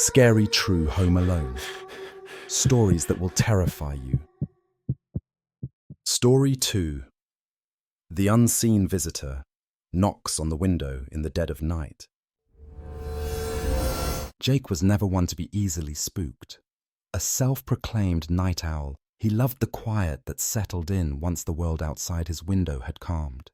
Scary True Home Alone. Stories that will terrify you. Story 2. The unseen visitor knocks on the window in the dead of night. Jake was never one to be easily spooked. A self-proclaimed night owl, he loved the quiet that settled in once the world outside his window had calmed.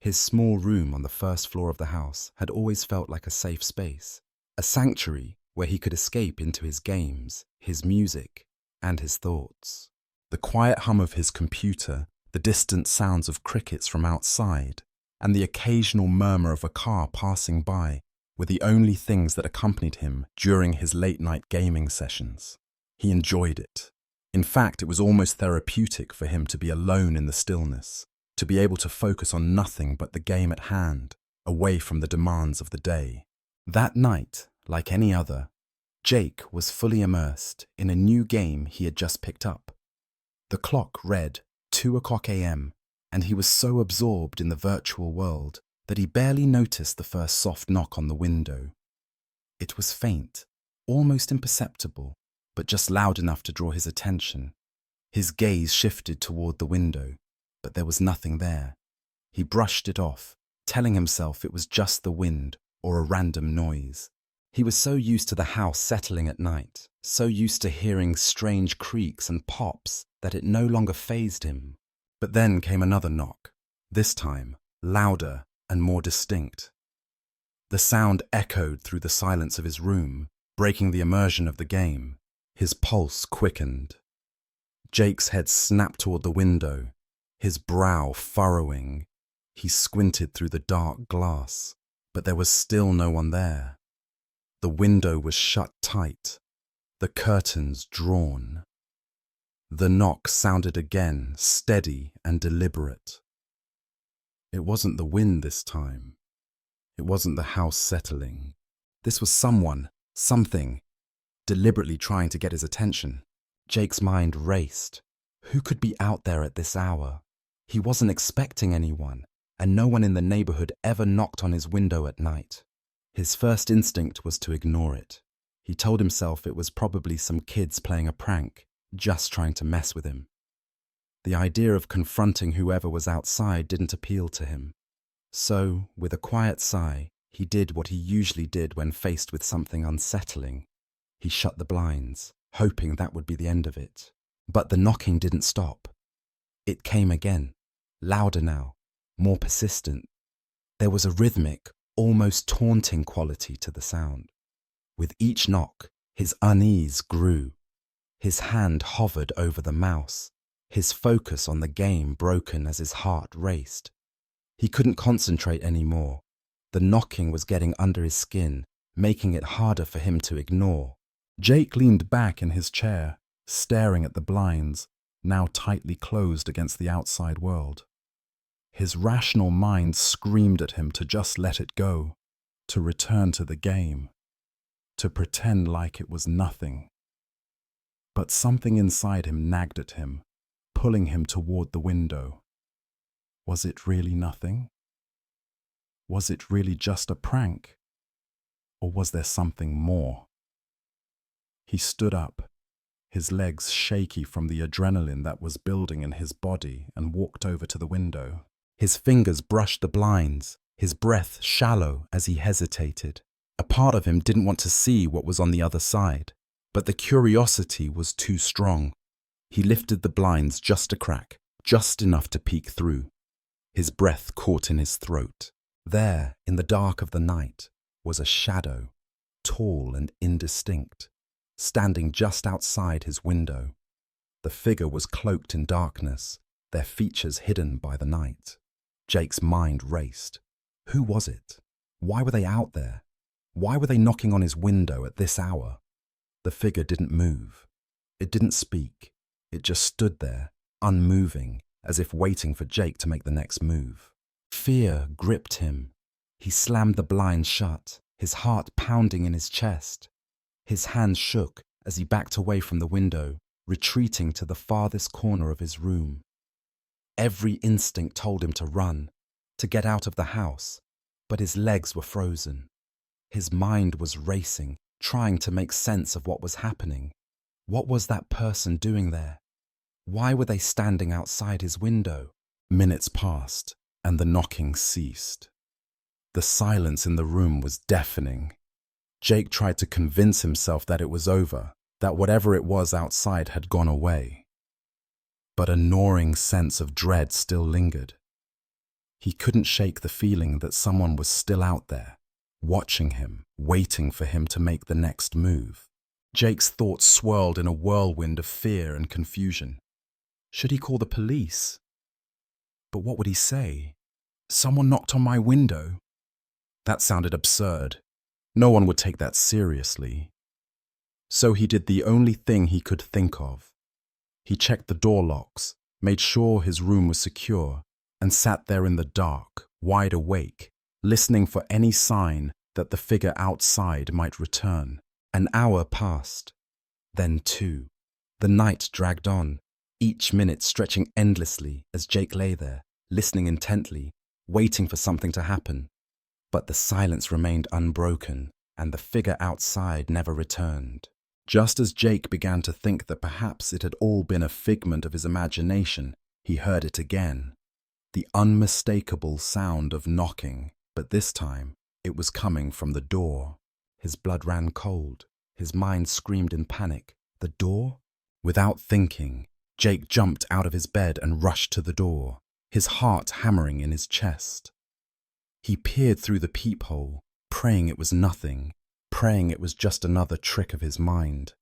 His small room on the first floor of the house had always felt like a safe space, a sanctuary where he could escape into his games, his music, and his thoughts. The quiet hum of his computer, the distant sounds of crickets from outside, and the occasional murmur of a car passing by were the only things that accompanied him during his late-night gaming sessions. He enjoyed it. In fact, it was almost therapeutic for him to be alone in the stillness, to be able to focus on nothing but the game at hand, away from the demands of the day. That night, like any other, Jake was fully immersed in a new game he had just picked up. The clock read 2:00 a.m., and he was so absorbed in the virtual world that he barely noticed the first soft knock on the window. It was faint, almost imperceptible, but just loud enough to draw his attention. His gaze shifted toward the window, but there was nothing there. He brushed it off, telling himself it was just the wind or a random noise. He was so used to the house settling at night, so used to hearing strange creaks and pops that it no longer fazed him. But then came another knock, this time louder and more distinct. The sound echoed through the silence of his room, breaking the immersion of the game. His pulse quickened. Jake's head snapped toward the window, his brow furrowing. He squinted through the dark glass, but there was still no one there. The window was shut tight, the curtains drawn. The knock sounded again, steady and deliberate. It wasn't the wind this time. It wasn't the house settling. This was someone, something, deliberately trying to get his attention. Jake's mind raced. Who could be out there at this hour? He wasn't expecting anyone, and no one in the neighborhood ever knocked on his window at night. His first instinct was to ignore it. He told himself it was probably some kids playing a prank, just trying to mess with him. The idea of confronting whoever was outside didn't appeal to him. So, with a quiet sigh, he did what he usually did when faced with something unsettling. He shut the blinds, hoping that would be the end of it. But the knocking didn't stop. It came again, louder now, more persistent. There was a rhythmic, almost taunting quality to the sound. With each knock, his unease grew. His hand hovered over the mouse, his focus on the game broken as his heart raced. He couldn't concentrate anymore. The knocking was getting under his skin, making it harder for him to ignore. Jake leaned back in his chair, staring at the blinds, now tightly closed against the outside world. His rational mind screamed at him to just let it go, to return to the game, to pretend like it was nothing. But something inside him nagged at him, pulling him toward the window. Was it really nothing? Was it really just a prank? Or was there something more? He stood up, his legs shaky from the adrenaline that was building in his body, and walked over to the window. His fingers brushed the blinds, his breath shallow as he hesitated. A part of him didn't want to see what was on the other side, but the curiosity was too strong. He lifted the blinds just a crack, just enough to peek through. His breath caught in his throat. There, in the dark of the night, was a shadow, tall and indistinct, standing just outside his window. The figure was cloaked in darkness, their features hidden by the night. Jake's mind raced. Who was it? Why were they out there? Why were they knocking on his window at this hour? The figure didn't move. It didn't speak. It just stood there, unmoving, as if waiting for Jake to make the next move. Fear gripped him. He slammed the blinds shut, his heart pounding in his chest. His hands shook as he backed away from the window, retreating to the farthest corner of his room. Every instinct told him to run, to get out of the house, but his legs were frozen. His mind was racing, trying to make sense of what was happening. What was that person doing there? Why were they standing outside his window? Minutes passed, and the knocking ceased. The silence in the room was deafening. Jake tried to convince himself that it was over, that whatever it was outside had gone away. But a gnawing sense of dread still lingered. He couldn't shake the feeling that someone was still out there, watching him, waiting for him to make the next move. Jake's thoughts swirled in a whirlwind of fear and confusion. Should he call the police? But what would he say? Someone knocked on my window? That sounded absurd. No one would take that seriously. So he did the only thing he could think of. He checked the door locks, made sure his room was secure, and sat there in the dark, wide awake, listening for any sign that the figure outside might return. An hour passed, then 2. The night dragged on, each minute stretching endlessly as Jake lay there, listening intently, waiting for something to happen. But the silence remained unbroken, and the figure outside never returned. Just as Jake began to think that perhaps it had all been a figment of his imagination, he heard it again. The unmistakable sound of knocking, but this time it was coming from the door. His blood ran cold. His mind screamed in panic. The door? Without thinking, Jake jumped out of his bed and rushed to the door, his heart hammering in his chest. He peered through the peephole, praying it was nothing, praying it was just another trick of his mind.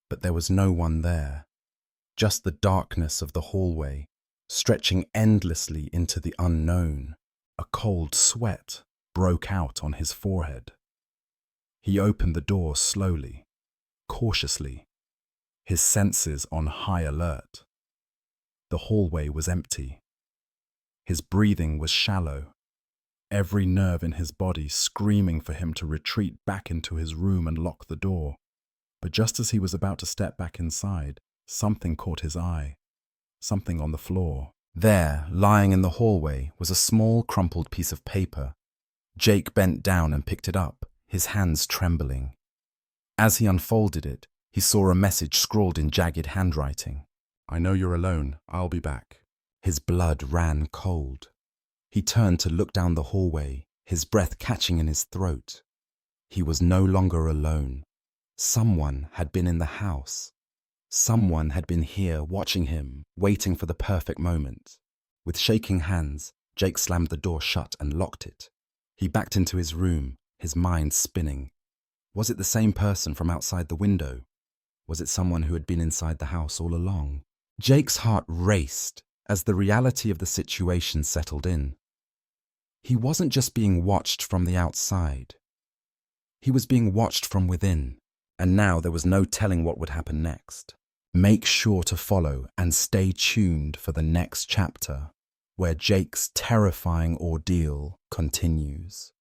But there was no one there, just the darkness of the hallway, stretching endlessly into the unknown. A cold sweat broke out on his forehead. He opened the door slowly, cautiously, his senses on high alert. The hallway was empty. His breathing was shallow, every nerve in his body screaming for him to retreat back into his room and lock the door. But just as he was about to step back inside, something caught his eye, something on the floor. There, lying in the hallway, was a small crumpled piece of paper. Jake bent down and picked it up, his hands trembling. As he unfolded it, he saw a message scrawled in jagged handwriting. "I know you're alone. I'll be back." His blood ran cold. He turned to look down the hallway, his breath catching in his throat. He was no longer alone. Someone had been in the house. Someone had been here watching him, waiting for the perfect moment. With shaking hands, Jake slammed the door shut and locked it. He backed into his room, his mind spinning. Was it the same person from outside the window? Was it someone who had been inside the house all along? Jake's heart raced as the reality of the situation settled in. He wasn't just being watched from the outside. He was being watched from within, and now there was no telling what would happen next. Make sure to follow and stay tuned for the next chapter, where Jake's terrifying ordeal continues.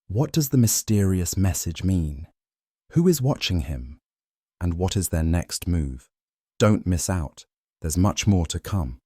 What does the mysterious message mean? Who is watching him? And what is their next move? Don't miss out. There's much more to come.